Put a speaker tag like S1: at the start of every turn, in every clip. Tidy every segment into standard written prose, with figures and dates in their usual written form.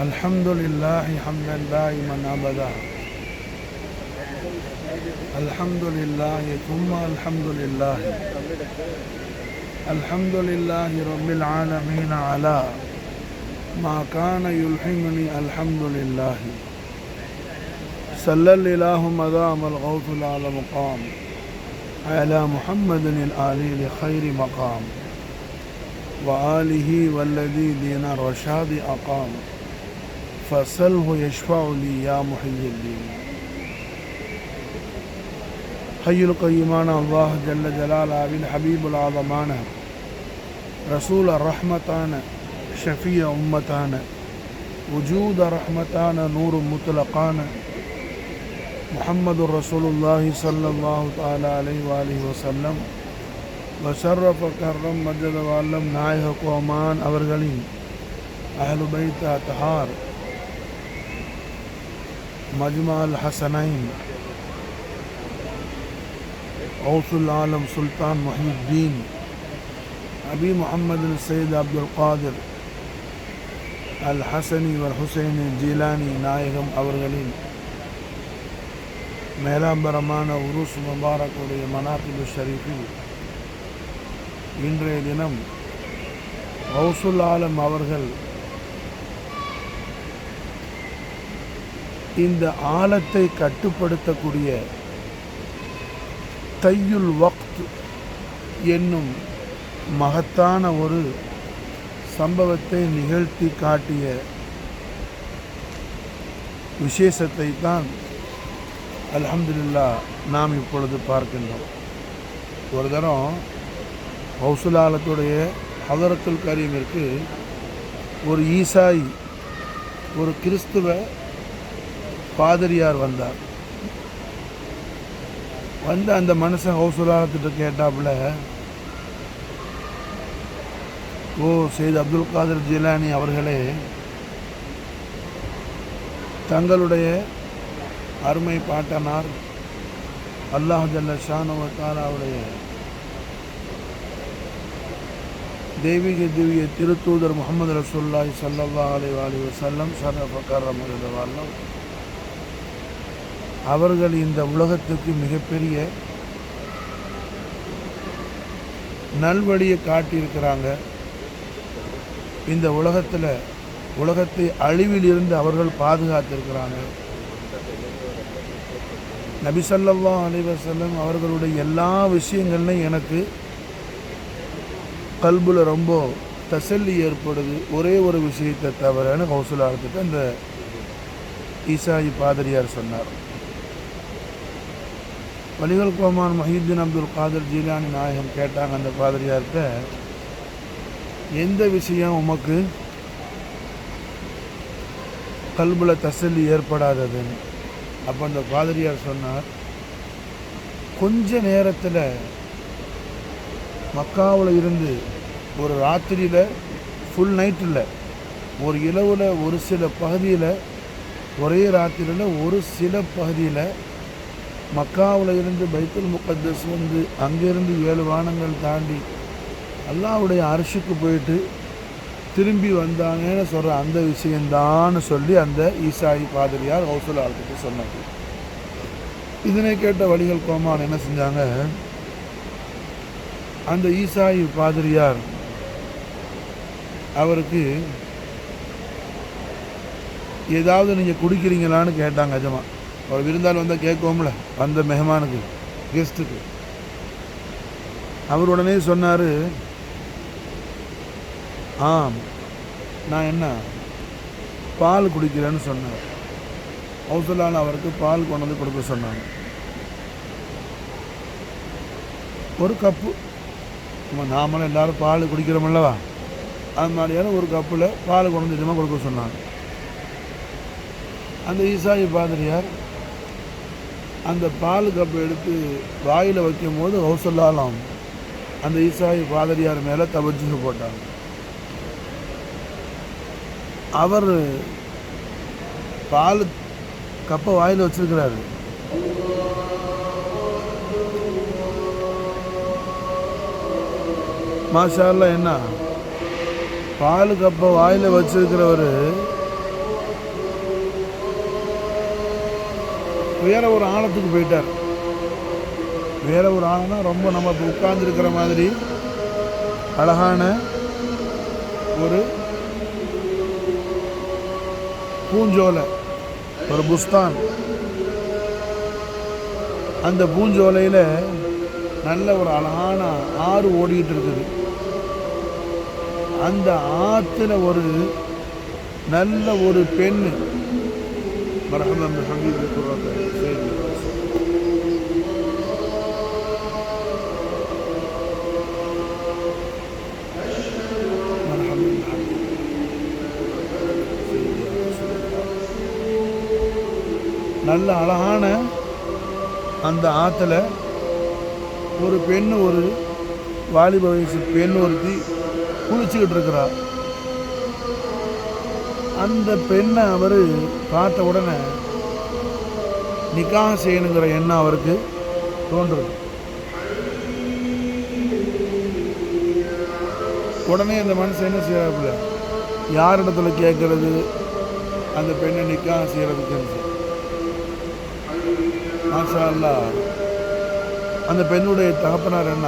S1: الحمد لله حمدا دائما أبدا. الحمد لله ثم الحمد لله. الحمد لله رب العالمين على ما كان يلحمني. الحمد لله صلى الله مدام الغوث على مقام على محمد الآلي لخير مقام وآله والذي دين الرشاد أقام فسله يشفع لي يا محيي الدين. حي القيمان الله جل جلاله بالحبيب العظمان رسول الرحمتان شفيع أمتان وجود رحمتان نور مطلقان محمد رسول الله صلى الله تعالى عليه وآله وسلم وشرف كرم مجد وعلم நாயக கோமான் அவர்களின் அஹ்லு பைத் அத்ஹார் மஜ்மால் ஹசனைன் கௌசுல் ஆலம் சுல்தான் முஹியுத்தீன் அபி முஹம்மது சையத் அப்துல் காதிர் அல் ஹசனி வல் ஹுசைனி ஜீலானி நாயகம் அவர்களின் மேலாம்பரமான உருஸ் முபாரக்குடைய மனாகிபு ஷரீஃபில் இன்றைய தினம் கௌசுல் ஆலம் அவர்கள் இந்த ஆலத்தை கட்டுப்படுத்தக்கூடிய தையுல் வக்த் என்னும் மகத்தான ஒரு சம்பவத்தை நிகழ்த்தி காட்டிய விசேஷத்தை தான் அல்ஹம்துலில்லாஹ் நாம் இப்பொழுது பார்க்கின்றோம். ஒரு தரம் கௌசுல் ஆலத்துடைய ஹதரத்துல் கரீமிற்கு ஒரு ஈசாய் ஒரு கிறிஸ்துவ பாதிரியார் வந்தார். வந்து அந்த மனுஷன் கௌசுல் ஆலத்திட்ட கேட்டாப்புல, ஓ சையத் அப்துல் காதிர் ஜிலானி அவர்களே, தங்களுடைய அருமை பாட்டனார் அல்லாஹ் ஜல்ல ஷானஹு வ தஆலாவுடைய தெய்வீக திவ்ய திருத்தூதர் முஹம்மது ரசூலுல்லாஹி ஸல்லல்லாஹு அலைஹி வஸல்லம் ஷரஃப கர்ரம வஸல்லம் அவர்கள் இந்த உலகத்துக்கு மிகப்பெரிய நல்வழியை காட்டியிருக்கிறாங்க. இந்த உலகத்தை அழிவிலிருந்து அவர்கள் பாதுகாத்திருக்கிறாங்க. நபி ஸல்லல்லாஹு அலைஹி வஸல்லம் அவர்களுடைய எல்லா விஷயங்கள்லையும் எனக்கு கல்புல ரொம்ப தசல்லி ஏற்படுது, ஒரே ஒரு விஷயத்தை தவிரன்னு கௌசுல் ஆலத்துக்கு அந்த ஈசாயி பாதிரியார் சொன்னார். வலிகள் கோமான் முஹியுத்தீன் அப்துல் காதிர் ஜீலானி நாயகம் கேட்டாங்க அந்த பாதிரியார்கிட்ட, எந்த விஷயம் உமக்கு கல்புல தசல்லி ஏற்படாததுன்னு. அப்போ அந்த பாதிரியார் சொன்னார், கொஞ்ச நேரத்தில் மக்காவில் இருந்து ஒரு ராத்திரியில் ஃபுல் நைட்டில் ஒரு இரவில் ஒரு சில பகுதியில் ஒரே ராத்திரியில் ஒரு சில பகுதியில் மக்காவில் இருந்து பைத்துல் முகத்தஸ் வந்து அங்கேருந்து 7 வானங்கள் தாண்டி அல்லாஹ்வுடைய அர்ஷுக்கு போயிட்டு திரும்பி வந்தாங்கன்னு சொல்கிற அந்த விஷயந்தான்னு சொல்லி அந்த ஈசாயி பாதிரியார் கௌசுல் ஆலத்துக்கு சொன்னாங்க. இதனை கேட்ட வலிகள் கோமான் என்ன செஞ்சாங்க, அந்த ஈசாயி பாதிரியார் அவருக்கு ஏதாவது நீங்கள் குடிக்கிறீங்களான்னு கேட்டாங்க. அஜமா அவர் விருந்தாள் வந்தால் கேட்கோம்ல, வந்த மெஹமானுக்கு கெஸ்ட்டுக்கு. அவர் உடனே சொன்னார், ஆம் நான் என்ன பால் குடிக்கிறேன்னு சொன்னார். கௌசுல் ஆலம் அவருக்கு பால் கொண்டு வந்து கொடுக்க சொன்னாங்க. ஒரு கப்பு, நாமளும் எல்லோரும் பால் குடிக்கிறோமில்லவா, அது மாதிரியான ஒரு கப்பில் பால் கொண்டு வந்து கொடுக்க சொன்னாங்க. அந்த ஈசாயி பாதிரியார் அந்த பால் கப்பை எடுத்து வாயில் வைக்கும் போது கௌசுல் ஆலம் அந்த ஈசாயி பாதிரியார் மேலே தவஜ்ஜுஹ் போட்டாங்க. அவர் பால் கப்பை வாயில் வச்சிருக்கிறாரு. மாஷா அல்லாஹ், என்ன பால் கப்பை வாயில் வச்சிருக்கிறவர் வேற ஒரு ஆழத்துக்கு போயிட்டார். வேற ஒரு ஆழம்னா ரொம்ப நம்ம இப்போ உட்கார்ந்துருக்கிற மாதிரி அழகான ஒரு பூஞ்சோலை, ஒரு புஸ்தான். அந்த பூஞ்சோலையில் நல்ல ஒரு அழகான ஆறு ஓடிக்கிட்டு இருக்குது. அந்த ஆற்றுல ஒரு நல்ல ஒரு பெண்ணு மரஹமம் ஹபீப் நல்ல அழகான அந்த ஆற்றுல ஒரு பெண்ணு, ஒரு வாலிப வயசு பெண் ஒருத்தி குளிச்சுக்கிட்டு இருக்கிறார். அந்த பெண்ணை அவர் பார்த்த உடனே நிக்காஹ் செய்யணுங்கிற எண்ணம் அவருக்கு தோன்றுது. உடனே அந்த மனுஷன் என்ன செய்யறாப்புல, யார் இடத்துல கேட்கறது அந்த பெண்ணை நிக்காஹ் செய்யறதுக்கு. மாஷா அல்லாஹ், அந்த பெண்ணுடைய தகப்பனார் என்ன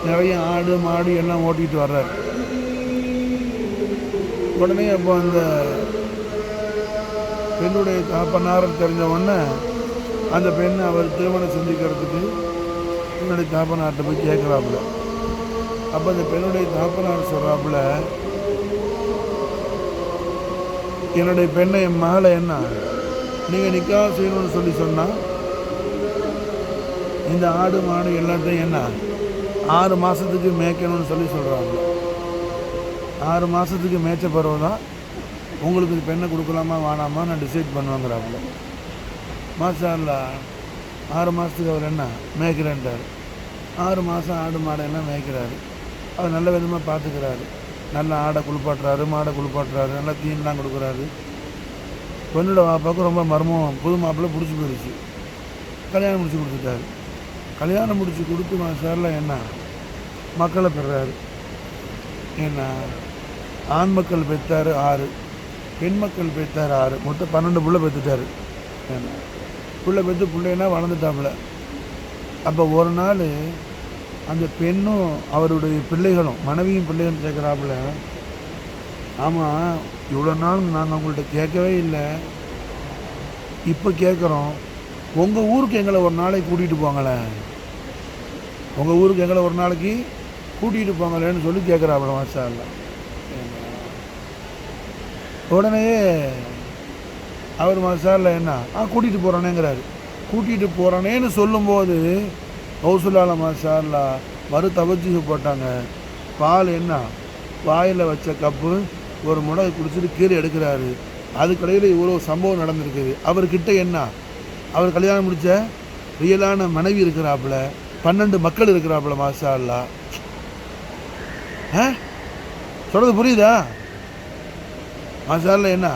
S1: நிறைய ஆடு மாடு எல்லாம் ஓட்டிகிட்டு வர்றார். உடனே அப்போ அந்த பெண்ணுடைய தகப்பனார் தெரிஞ்ச உடனே அந்த பெண்ணை அவர் திருமணம் செஞ்சுக்கிறதுக்கு பெண்ணுடைய தகப்பனார்கிட்ட போய் கேட்குறாப்புல. அப்போ அந்த பெண்ணுடைய தகப்பனார் சொல்கிறாப்புல, என்னுடைய பெண்ணை என் மகளை என்ன நீங்கள் நிக்காஹ் செய்யணும்னு சொன்னால் இந்த ஆடு மாடு எல்லாத்தையும் என்ன 6 மாதத்துக்கு மேய்க்கணும்னு சொல்கிறாங்க. 6 மாதத்துக்கு மேய்ச்ச பிறகு தான் உங்களுக்கு பெண்ணை கொடுக்கலாமா வேணாமா நான் டிசைட் பண்ணுவாங்கிறாப்புல. மாஷா அல்லாஹ், 6 மாதத்துக்கு அவர் என்ன மேய்க்கிறேன்ட்டார். 6 மாதம் ஆடு மாடையெல்லாம் மேய்க்கிறாரு. அவர் நல்ல விதமாக பார்த்துக்கிறாரு. நல்லா ஆடை குளிப்பாட்டுறாரு, மாடை குளிப்பாட்டுறாரு, நல்லா தீன்லாம் கொடுக்குறாரு. பெண்ணோட வாப்பாவுக்கு ரொம்ப மர்மம், புது மாப்பிள்ளை பிடிச்சி போயிடுச்சு. கல்யாணம் முடிச்சு கொடுத்துட்டாரு. கல்யாணம் முடிச்சு கொடுத்து மாஷாஅல்லாஹ் என்ன மக்களை பெறாரு. ஏன்னா ஆண் மக்கள் பெற்றார் 6, பெண் மக்கள் பெற்றார் 6, மொத்தம் 12 பிள்ளை பெற்றுட்டார். ஏன்னா பிள்ளை பெற்று பிள்ளைன்னா வளர்ந்துட்டாப்புல. அப்போ ஒரு நாள் அந்த பெண்ணும் அவருடைய பிள்ளைகளும் மனைவியும் பிள்ளைகளும் கேட்குறாப்புல, ஆமாம் இவ்வளோ நாள் நாங்கள் உங்கள்கிட்ட கேட்கவே இல்லை, இப்போ கேட்குறோம், உங்கள் ஊருக்கு எங்களை ஒரு நாளைக்கு கூட்டிகிட்டு போங்களேன், உங்கள் ஊருக்கு எங்களை ஒரு நாளைக்கு கூட்டிகிட்டு போங்களேன்னு சொல்லி கேட்குறாப்புல. மாஷா அல்லாஹ். உடனே அவர் மாஷா அல்லாஹ் என்ன கூட்டிகிட்டு போகிறோன்னேங்கிறாரு. கூட்டிகிட்டு போகிறோன்னேன்னு சொல்லும்போது ஹவுசுல்லால மாஷா அல்லாஹ் மறு தவஜ்ஜுஹ் போட்டாங்க. பால் என்ன வாயில் வச்ச கப்பு ஒரு முடை குடிச்சிட்டு கீழே எடுக்கிறாரு. அதுக்கடையில் இவ்வளோ சம்பவம் நடந்திருக்குது. அவர்கிட்ட என்ன அவர் கல்யாணம் முடித்த ரியலான மனைவி இருக்கிறாப்புல, 12 மக்கள் இருக்கிறாப்புல. மாஷா அல்லாஹ். சொல்கிறது புரியுதா? மாஷா அல்லாஹ். என்ன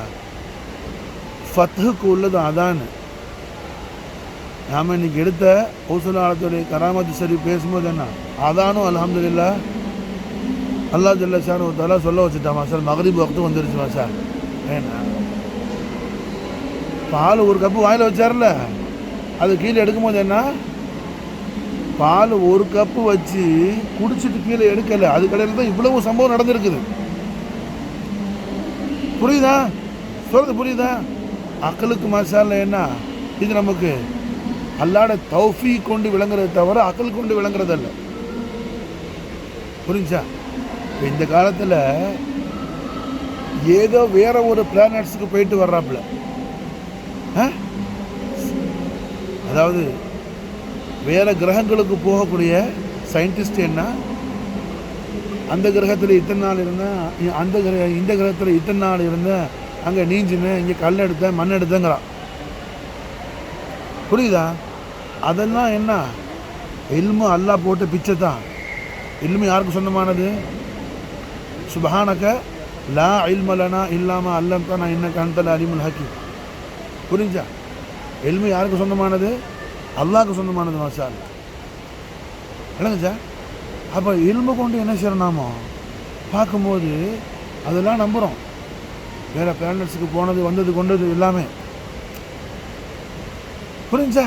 S1: ஃபத்ஹுக்கு உள்ளது அதான். நாம் இன்றைக்கி எடுத்த ஹவுசுல்லாலத்துடைய கராமத்து சரி பேசும்போது என்ன அதானும் அல்ஹம்துலில்லாஹ் அல்லாஹ் ஜல்ல ஷானஹு வ தஆலா சொல்ல வச்சுட்டான். மாஷா மக்ரிப் வக்து வந்துருச்சு. மாஷா ஏன்னா பால் ஒரு கப்பு வாயில் வச்சார்ல, அது கீழே எடுக்கும்போது என்ன பால் ஒரு கப்பு வச்சு குடிச்சிட்டு கீழே எடுக்கலை. அது கடையில் தான் இவ்வளவு சம்பவம் நடந்திருக்குது. புரியுதா? சொல்கிறது புரியுதா? அக்களுக்கு மாஷா அல்லாஹ் என்ன இது நமக்கு அல்லாஹ்ட தௌஃபீக் கொண்டு விளங்குறது தவிர அக்கள் கொண்டு விளங்குறதல்ல. புரிஞ்சா? இந்த காலத்தில் ஏதோ வேற ஒரு பிளானட்ஸுக்கு போயிட்டு வர்றாப்புல. அதாவது வேற கிரகங்களுக்கு போகக்கூடிய சயின்டிஸ்ட் என்ன அந்த கிரகத்தில் இத்தனை நாள் இருந்தேன், இந்த கிரகத்தில் இத்தனை நாள் இருந்தேன், அங்கே நீஞ்சினேன், இங்கே கல் எடுத்தேன், மண் எடுத்தேங்கிறான். புரியுதா? அதெல்லாம் என்ன இல்மு அல்லாஹ் போட்டு பிச்சை தான். இல்மு யாருக்கு சொந்தமானது? சுப்ஹானக லா இல்ம லனா இல்லாம அல்லம்தனா இன்னக அன்தல் அலீமுல் ஹக்கீம். புரிஞ்சா? இல்மு யாருக்கு சொந்தமானது? அல்லாஹ்க்கு சொந்தமானது. மாஷா அல்லாஹ். இல்லைங்க சார். அப்போ இல்மு கொண்டு என்ன செய்யணும்? நாமோ பார்க்கும்போது அதெல்லாம் நம்புகிறோம். வேறு பிளானட்ஸுக்கு போனது வந்தது கொண்டது எல்லாமே. புரிஞ்சா?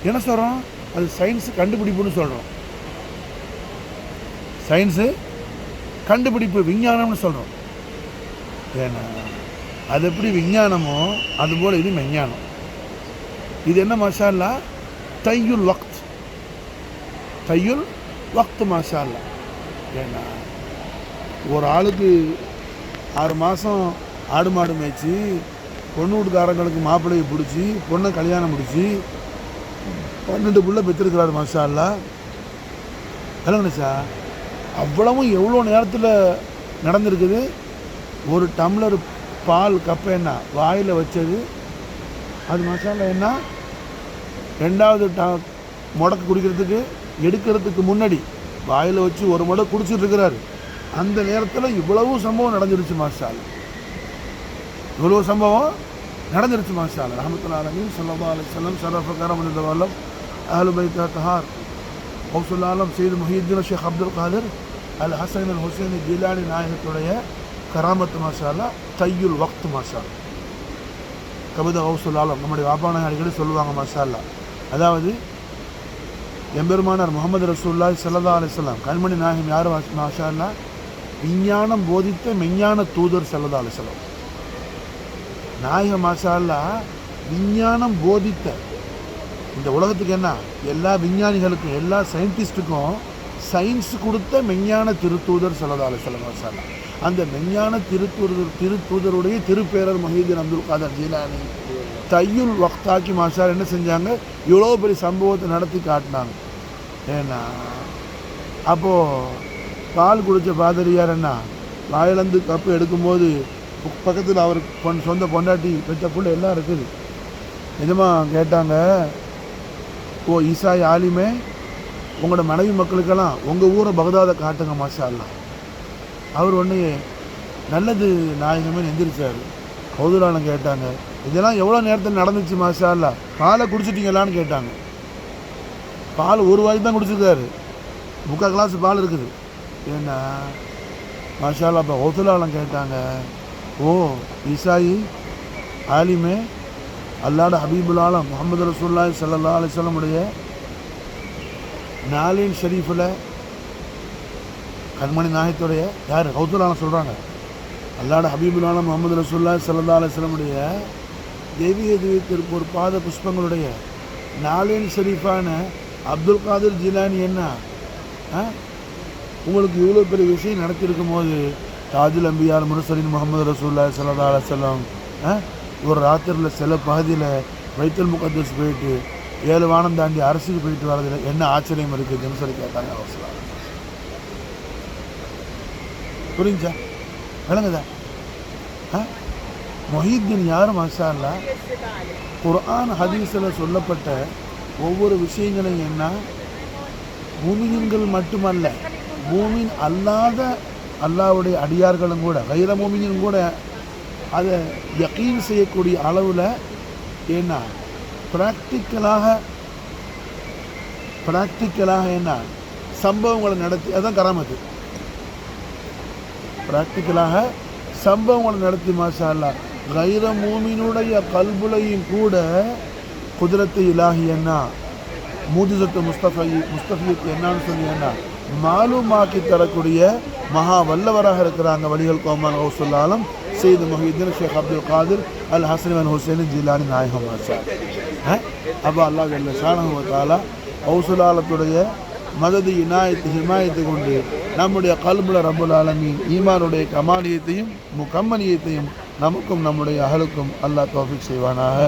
S1: என்ன சொல்கிறோம்? அது சயின்ஸு கண்டுபிடிப்புன்னு சொல்கிறோம். சயின்ஸு கண்டுபிடிப்பு, விஞ்ஞானம்னு சொல்கிறோம். ஏன்னா அது எப்படி விஞ்ஞானமோ அதுபோல் இது விஞ்ஞானம். இது என்ன மாஷா அல்லா? தையுல் வக்த். தையுல் வக்த் மாஷா அல்லா. ஏன்னா ஒரு ஆளுக்கு 6 மாதம் ஆடு மாடு மேய்ச்சி பொண்ணு வீட்டுக்காரங்களுக்கு மாப்பிள்ளையை பிடிச்சி பொண்ணை கல்யாணம் முடிச்சு 12 புள்ள பெற்றிருக்கிறாரு மாஷா அல்லா. இல்லைங்கண்ணா சார், அவ்வளவும் எவ்வளோ நேரத்தில் நடந்திருக்குது. ஒரு டம்ளர் பால் கப்பை என்ன வாயில் வச்சது அது மாஷா அல்லா. என்ன 2வது முடக்கு குடிக்கிறதுக்கு எடுக்கிறதுக்கு முன்னாடி வாயில் வச்சு ஒரு முடக்கு குடிச்சிட்டு இருக்கிறாரு. அந்த நேரத்தில் இவ்வளவு சம்பவம் நடந்துருச்சு மாஷா அல்லா. இவ்வளவு சம்பவம் நடந்துருச்சு மாஷா அல்லா. ரஹ்மத்துல்லாஹி அலைஹி ஸல்லல்லாஹு அலைஹி வஸல்லம் ஷரஃப கரம் வல்லம் அஹ்லு பைத் தஹார் கௌசுல் ஆலம் சையத் முஹியுத்தீன் ஷேக் அப்துல் காதிர் அல் ஹசன் அல் ஹுசைன் ஜிலானி நாயகத்துடைய கராமத்து மாஷா அல்லா. தையுல் வக்த் மாஷா அல்லா. கபித கௌசுல் ஆலம் நம்முடைய வாப்பான அடிக்கடி சொல்லுவாங்க மாஷா அல்லா. அதாவது எம்பெருமானார் முகமது ரசூலுல்லாஹி ஸல்லல்லாஹு அலைஹி வஸல்லம் கண்மணி நாயகம் யார் மாஷா அல்லா? விஞ்ஞானம் போதித்த மெஞ்ஞான தூதர் ஸல்லல்லாஹு அலைஹி வஸல்லம். நாயகம் மாஷா அல்லா விஞ்ஞானம் போதித்த இந்த உலகத்துக்கு என்ன எல்லா விஞ்ஞானிகளுக்கும் எல்லா சயின்டிஸ்ட்டுக்கும் சயின்ஸ் கொடுத்த மெஞ்ஞான திருத்தூதர் ஸல்லல்லாஹு அலைஹி வஸல்லம் மாஷா அல்லா. அந்த மெஞ்ஞான திருத்தூதருடைய திருப்பேரர் முஹியுத்தீன் அப்துல் காதிர் ஜீலானி தையுல் வக்தாக்கி மாஷா என்ன செஞ்சாங்க? இவ்வளோ பெரிய சம்பவத்தை நடத்தி காட்டினாங்க. ஏன்னா அப்போது பால் குடித்த பாதிரியார் என்ன வாயிலந்து கப்பு எடுக்கும்போது பக்கத்தில் அவருக்கு சொந்த பொண்டாட்டி பெற்ற புள்ள எல்லாம் இருக்குது. நிஜமாக கேட்டாங்க, ஓ ஈசாய் ஆலிமே, உங்களோட மனைவி மக்களுக்கெல்லாம் உங்கள் ஊரை பகதாதை காட்டுங்க மாஷா அல்லா. அவர் ஒன்று நல்லது நாயகமே எந்திரிச்சார். கௌதுலானம் கேட்டாங்க, இதெல்லாம் எவ்வளோ நேரத்தில் நடந்துச்சு மாஷா அல்லா? பாலை குடிச்சிட்டிங்களான்னு கேட்டாங்க. பால் ஒரு வாய் தான் குடிச்சிருக்காரு, 3/4 கிளாஸ் பால் இருக்குது. ஏன்னா மாஷா அல்லா. அப்போ கௌதுலானம் கேட்டாங்க, ஓ ஈசாயி ஆலிமே, அல்லாட ஹபீபுல் ஆலம் முஹம்மது ரசூலுல்லாஹி ஸல்லல்லாஹு அலைஹி வஸல்லம் உடைய நாலின் ஷரீஃபில் கண்மணி நாயகத்துடைய யார் கௌதுலானம் சொல்கிறாங்க, அல்லாட ஹபீபுல் ஆலம் முஹம்மது ரசூலுல்லாஹி ஸல்லல்லாஹு அலைஹி வஸல்லம் உடைய தெய்வீக திருப்பூர் பாத புஷ்பங்களுடைய நாலின் ஷரீஃபான அப்துல் காதிர் ஜிலானி என்ன உங்களுக்கு இவ்வளோ பெரிய விஷயம் நடத்தியிருக்கும் போது தாஜுல் அம்பியார் முர்சலீன் முஹம்மது ரசூலுல்லாஹி ஸல்லல்லாஹு அலைஹி வஸல்லம் ஒரு ராத்திரியில் சில பகுதியில் பைத்துல் முகத்தஸ் போயிட்டு 7 வானம் தாண்டி அரசுக்கு போயிட்டு வரதில் என்ன ஆச்சரியம் இருக்குதுன்னு சொல்லி கேட்டாங்க. அவசரம் புரிஞ்சா? விளங்குதா? முஹியுத்தீன் யார் மாஷா அல்லா? குர்ஆன் ஹதீஸில் சொல்லப்பட்ட ஒவ்வொரு விஷயங்களையும் என்ன மூமின்கள் மட்டுமல்ல, மூமின் அல்லாத அல்லாவுடைய அடியார்களும் கூட கைர மூமினும் கூட அதை யகீன் செய்யக்கூடிய அளவில் என்ன ப்ராக்டிக்கலாக என்ன சம்பவங்களை நடத்தி, அதுதான் கராமத்து. ப்ராக்டிக்கலாக சம்பவங்களை நடத்தி மாஷா அல்லா கைர மூமினுடைய கல்புலையும் கூட குதிரத்து இலாஹி என்ன மூஜிசத்து முஸ்தஃபியத்து என்னன்னு சொல்லி என்ன மாலுமாக்கி தரக்கூடிய மகா வல்லவராக இருக்கிறாங்க. வலிகள் கோமான் கௌசுல் ஆலம் சையத் முஹியுத்தீன் ஷேக் அப்துல் காதிர் அல் ஹசன் அல் ஹுசைன் ஜிலானி நாயகம் மாஷா. அப்போ அல்லாஹ் ஜல்ல ஷானஹு வ தஆலா கௌசுல் ஆலத்துடைய மதது இனாயத்து ஹிமாயத்தை கொண்டு நம்முடைய கல்புல ரப்புல் ஆலமீன் ஈமானுடைய கமாலியத்தையும் முகம்மனியத்தையும் நமக்கும் நம்முடைய அஹலுக்கும் அல்லாஹ் தௌஃபீக் செய்வானாக.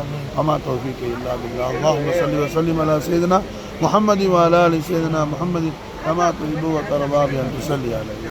S1: அமா தௌஃபீக் இல்லா பில்லாஹ். அல்லாஹும்ம ஸல்லி வ ஸல்லிம் அலா சய்யிதினா முஹம்மதி வ அலா ஆலி சய்யிதினா முஹம்மதி கமா துஹிப்பு வ தர்தா பி அன் துஸல்லி அலைஹி.